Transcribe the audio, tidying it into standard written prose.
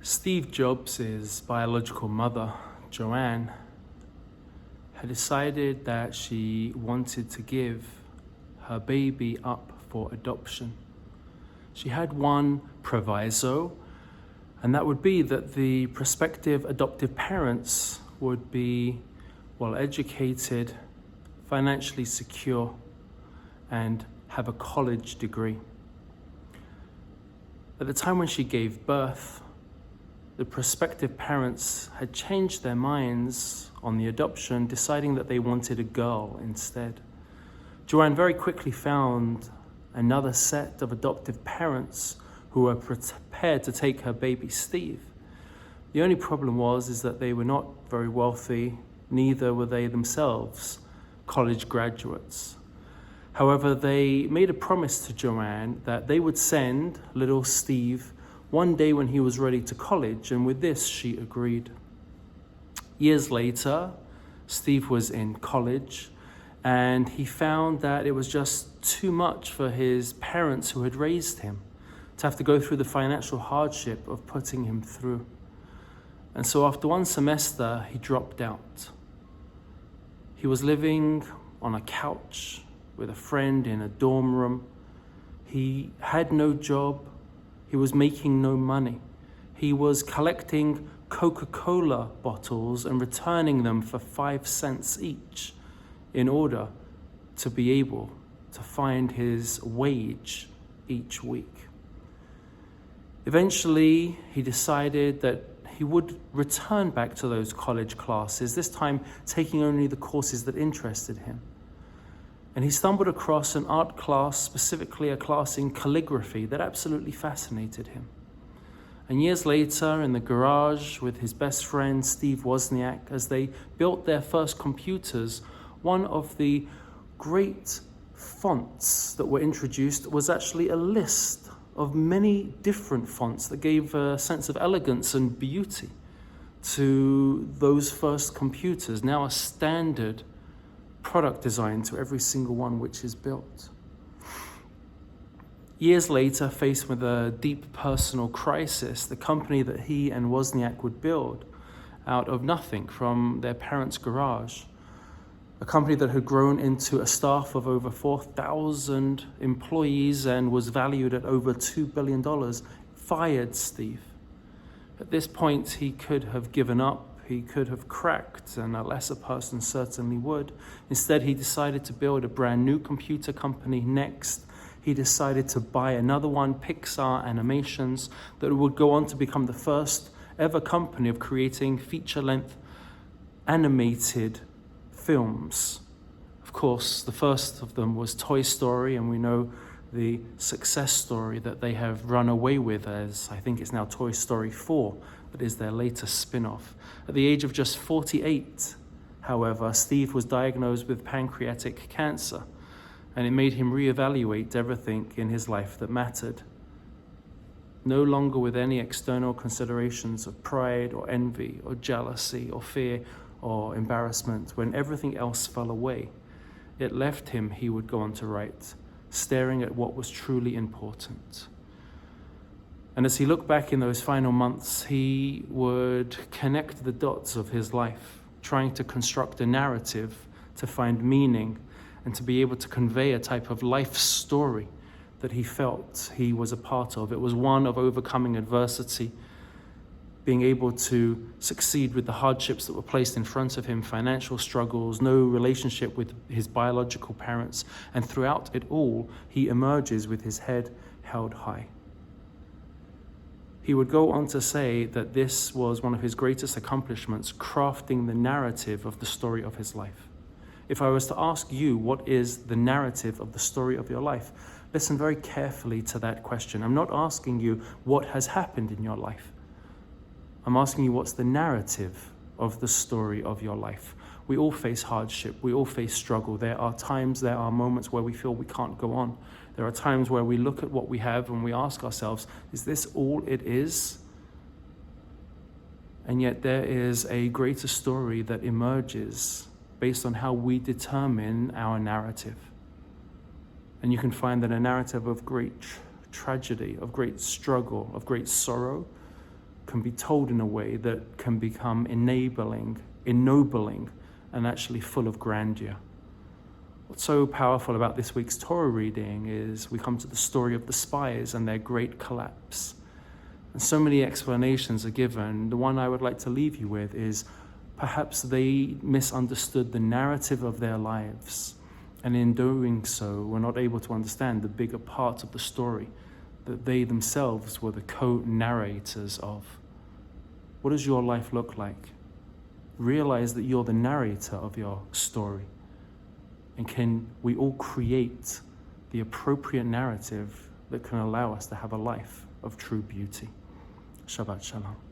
Steve Jobs' biological mother, Joanne, had decided that she wanted to give her baby up for adoption. She had one proviso, and that would be that the prospective adoptive parents would be well educated, financially secure, and have a college degree. At the time when she gave birth, the prospective parents had changed their minds on the adoption, deciding that they wanted a girl instead. Joanne very quickly found another set of adoptive parents who were prepared to take her baby Steve. The only problem is that they were not very wealthy, neither were they themselves college graduates. However, they made a promise to Joanne that they would send little Steve one day when he was ready to college, and with this she agreed. Years later, Steve was in college, and he found that it was just too much for his parents who had raised him to have to go through the financial hardship of putting him through. And so after one semester, he dropped out. He was living on a couch with a friend in a dorm room. He had no job. He was making no money. He was collecting Coca-Cola bottles and returning them for 5 cents each in order to be able to find his wage each week. Eventually, he decided that he would return back to those college classes, this time taking only the courses that interested him. And he stumbled across an art class, specifically a class in calligraphy, that absolutely fascinated him. And years later, in the garage with his best friend, Steve Wozniak, as they built their first computers, one of the great fonts that were introduced was actually a list of many different fonts that gave a sense of elegance and beauty to those first computers, now a standard product design to every single one which is built. Years later, faced with a deep personal crisis, the company that he and Wozniak would build out of nothing from their parents' garage, a company that had grown into a staff of over 4,000 employees and was valued at over $2 billion, fired Steve. At this point, he could have given up. He could have cracked, and a lesser person certainly would. Instead, he decided to build a brand new computer company next. He decided to buy another one, Pixar Animations, that would go on to become the first ever company of creating feature-length animated films. Of course, the first of them was Toy Story, and we know the success story that they have run away with, as I think it's now Toy Story 4, that is their latest spin-off. At the age of just 48, however, Steve was diagnosed with pancreatic cancer, and it made him reevaluate everything in his life that mattered. No longer with any external considerations of pride or envy or jealousy or fear or embarrassment, when everything else fell away, it left him, he would go on to write, staring at what was truly important. And as he looked back in those final months, he would connect the dots of his life, trying to construct a narrative to find meaning and to be able to convey a type of life story that he felt he was a part of. It was one of overcoming adversity, being able to succeed with the hardships that were placed in front of him, financial struggles, no relationship with his biological parents, and throughout it all, he emerges with his head held high. He would go on to say that this was one of his greatest accomplishments, crafting the narrative of the story of his life. If I was to ask you, what is the narrative of the story of your life? Listen very carefully to that question. I'm not asking you what has happened in your life. I'm asking you, what's the narrative of the story of your life? We all face hardship. We all face struggle. There are times, there are moments where we feel we can't go on. There are times where we look at what we have and we ask ourselves, is this all it is? And yet there is a greater story that emerges based on how we determine our narrative. And you can find that a narrative of great tragedy, of great struggle, of great sorrow, can be told in a way that can become ennobling, and actually full of grandeur. What's so powerful about this week's Torah reading is we come to the story of the spies and their great collapse. And so many explanations are given. The one I would like to leave you with is perhaps they misunderstood the narrative of their lives, and in doing so were not able to understand the bigger part of the story that they themselves were the co-narrators of. What does your life look like? Realize that you're the narrator of your story. And can we all create the appropriate narrative that can allow us to have a life of true beauty? Shabbat Shalom.